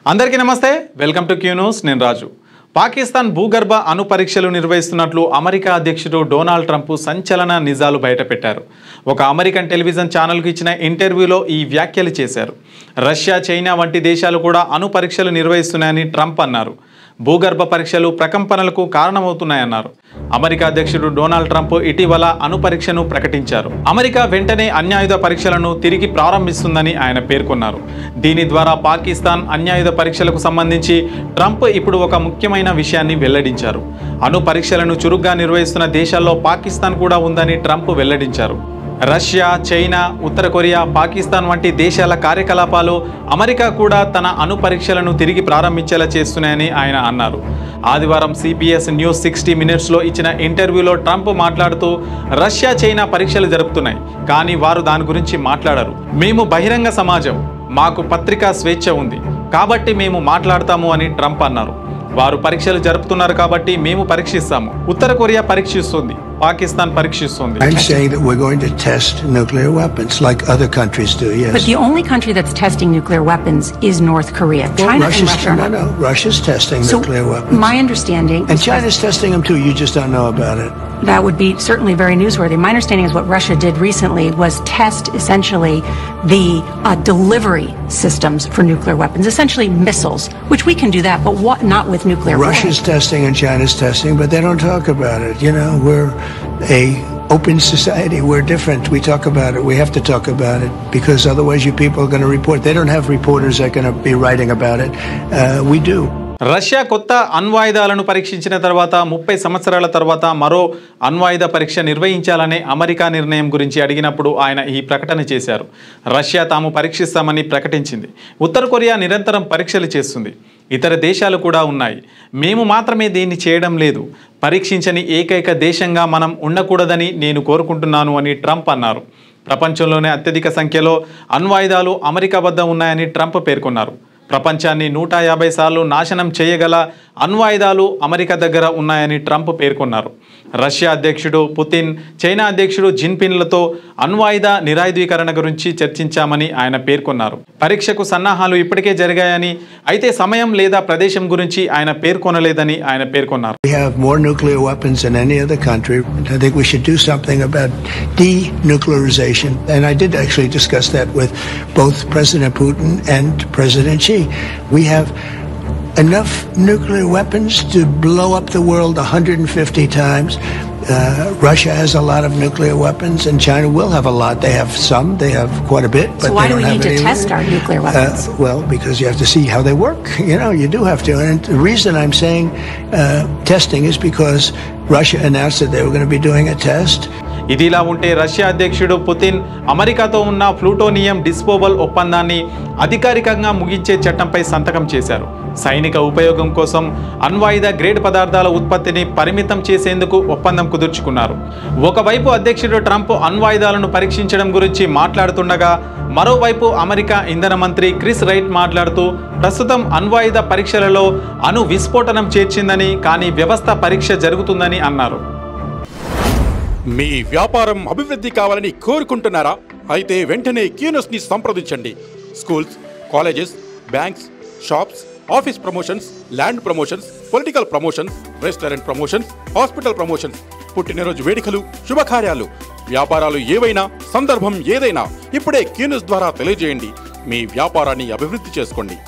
అందరికీ నమస్తే welcome to Q news నేను రాజు పాకిస్తాన్ భూగర్భ అణు పరీక్షలు నిర్వహిస్తున్నట్లు అమెరికా అధ్యక్షుడు డొనాల్డ్ ట్రంప్ సంచలన నిజాలు బయటపెట్టారు ఒక అమెరికన్ టెలివిజన్ ఛానల్‌కు ఇచ్చిన ఇంటర్వ్యూలో ఈ వ్యాఖ్యలు చేశారు రష్యా చైనా వంటి దేశాలు కూడా అణు పరీక్షలు నిర్వహిస్తున్నాయని ట్రంప్ అన్నారు భూగర్భ పరీక్షలు ప్రకంపనలకు కారణమవుతున్నాయన్నారు అమెరికా అధ్యక్షుడు డొనాల్డ్ ట్రంప్ ఇటీవల అణు పరీక్షను ప్రకటించారు అమెరికా వెంటనే అణ్వాయుధ పరీక్షలను తిరిగి ప్రారంభిస్తుందని ఆయన పేర్కొన్నారు దీని ద్వారా పాకిస్తాన్ అణ్వాయుధ పరీక్షలకు సంబంధించి ట్రంప్ ఇప్పుడు ఒక ముఖ్యమైన విషయాన్ని వెల్లడించారు అణు పరీక్షలను చురుగ్గా నిర్వహిస్తున్న దేశాల్లో పాకిస్తాన్ కూడా ఉందని ట్రంప్ వెల్లడించారు రష్యా చైనా ఉత్తర కొరియా పాకిస్తాన్ వంటి దేశాల కార్యకలాపాలు అమెరికా కూడా తన అణు పరీక్షలను తిరిగి ప్రారంభించేలా చేస్తున్నాయని ఆయన అన్నారు ఆదివారం CBS న్యూస్ 60 మినిట్స్లో ఇచ్చిన ఇంటర్వ్యూలో ట్రంప్ మాట్లాడుతూ రష్యా చైనా పరీక్షలు జరుపుతున్నాయి కానీ వారు దాని గురించి మాట్లాడరు మేము బహిరంగ సమాజం మాకు పత్రికా స్వేచ్ఛ ఉంది కాబట్టి మేము మాట్లాడతాము అని ట్రంప్ అన్నారు వారు పరీక్షలు జరుపుతున్నారు కాబట్టి మేము పరీక్షిస్తాము ఉత్తర కొరియా పరీక్షిస్తుంది పాకిస్తాన్ పరీక్షిస్తుంది I'm saying that we're going to test nuclear weapons like other countries do, yes. But the only country that's testing nuclear weapons is North Korea. China and Russia. No, Russia's testing nuclear weapons. My understanding and China's testing them too, you just don't know about it. That would be certainly very newsworthy. My understanding is what Russia did recently was test essentially the delivery systems for nuclear weapons, essentially missiles, which we can do that, but not with nuclear weapons. Russia's testing and China's testing, but they don't talk about it. You know, we're a open society. We're different. We talk about it. We have to talk about it because otherwise you people are going to report. They don't have reporters that are going to be writing about it. We do. Russia కొత్త అణ్వాయుధాలను పరీక్షించిన తర్వాత 30 సంవత్సరాల తర్వాత మరో అణ్వాయుధ పరీక్ష నిర్వహించాలనే America నిర్ణయం గురించి అడిగినప్పుడు ఆయన ఈ ప్రకటన చేశారు రష్యా తాము పరీక్షిస్తామని ప్రకటించింది ఉత్తర కొరియా నిరంతరం పరీక్షలు చేస్తుంది ఇతర దేశాలు కూడా ఉన్నాయి మేము మాత్రమే దీన్ని చేయడం లేదు పరీక్షించని ఏకైక దేశంగా మనం ఉండకూడదని నేను కోరుకుంటున్నాను అని ట్రంప్ అన్నారు ప్రపంచంలోనే అత్యధిక సంఖ్యలో అణ్వాయుధాలు అమెరికా వద్ద ఉన్నాయని ట్రంప్ పేర్కొన్నారు ప్రపంచాన్ని 150 సార్లు నాశనం చేయగల అణ్వాయుధాలు అమెరికా దగ్గర ఉన్నాయని ట్రంప్ పేర్కొన్నారు రష్యా అధ్యక్షుడు పుతిన్ చైనా అధ్యక్షుడు జిన్పిన్లతో అణ్వాయుధ నిరాయుధీకరణ గురించి చర్చించామని ఆయన పేర్కొన్నారు పరీక్షకు సన్నాహాలు ఇప్పటికే జరిగాయని అయితే సమయం లేదా ప్రదేశం గురించి ఆయన పేర్కొనలేదని ఆయన పేర్కొన్నారు We have more nuclear weapons than any other country. I think we should do something about denuclearization. And I did actually discuss that with both President Putin and President Xi. We have enough nuclear weapons to blow up the world 150 times. Russia has a lot of nuclear weapons, and China will have a lot. They have some. They have quite a bit. But so why do we need to test our nuclear weapons? Well, because you have to see how they work. You know, you do have to. And the reason I'm saying testing is because Russia announced that they were going to be doing a test. ఇదిలా ఉంటే Russia అధ్యక్షుడు Putin అమెరికాతో ఉన్న plutonium disposal ఒప్పందాన్ని అధికారికంగా ముగించే చట్టంపై సంతకం చేశారు సైనిక ఉపయోగం కోసం అణ్వాయుధ గ్రేడ్ పదార్థాల ఉత్పత్తిని పరిమితం చేసేందుకు ఒప్పందం కుదుర్చుకున్నారు ఒకవైపు అధ్యక్షుడు ట్రంప్ అణ్వాయుధాలను పరీక్షించడం గురించి మాట్లాడుతుండగా మరోవైపు అమెరికా ఇంధన మంత్రి క్రిస్ రైట్ మాట్లాడుతూ ప్రస్తుతం అణ్వాయుధ పరీక్షలలో అణు విస్ఫోటనం చేర్చిందని కానీ వ్యవస్థ పరీక్ష జరుగుతుందని అన్నారు మీ వ్యాపారం అభివృద్ధి కావాలని కోరుకుంటున్నారా అయితే వెంటనే క్యూ న్యూస్ని సంప్రదించండి schools colleges banks shops office promotions land promotions political promotions restaurant promotions hospital promotions పుట్టినరోజు వేడుకలు శుభకార్యాలు వ్యాపారాలు ఏవైనా సందర్భం ఏదైనా ఇప్పుడే క్యూ న్యూస్ ద్వారా తెలియజేయండి మీ వ్యాపారాన్ని అభివృద్ధి చేసుకోండి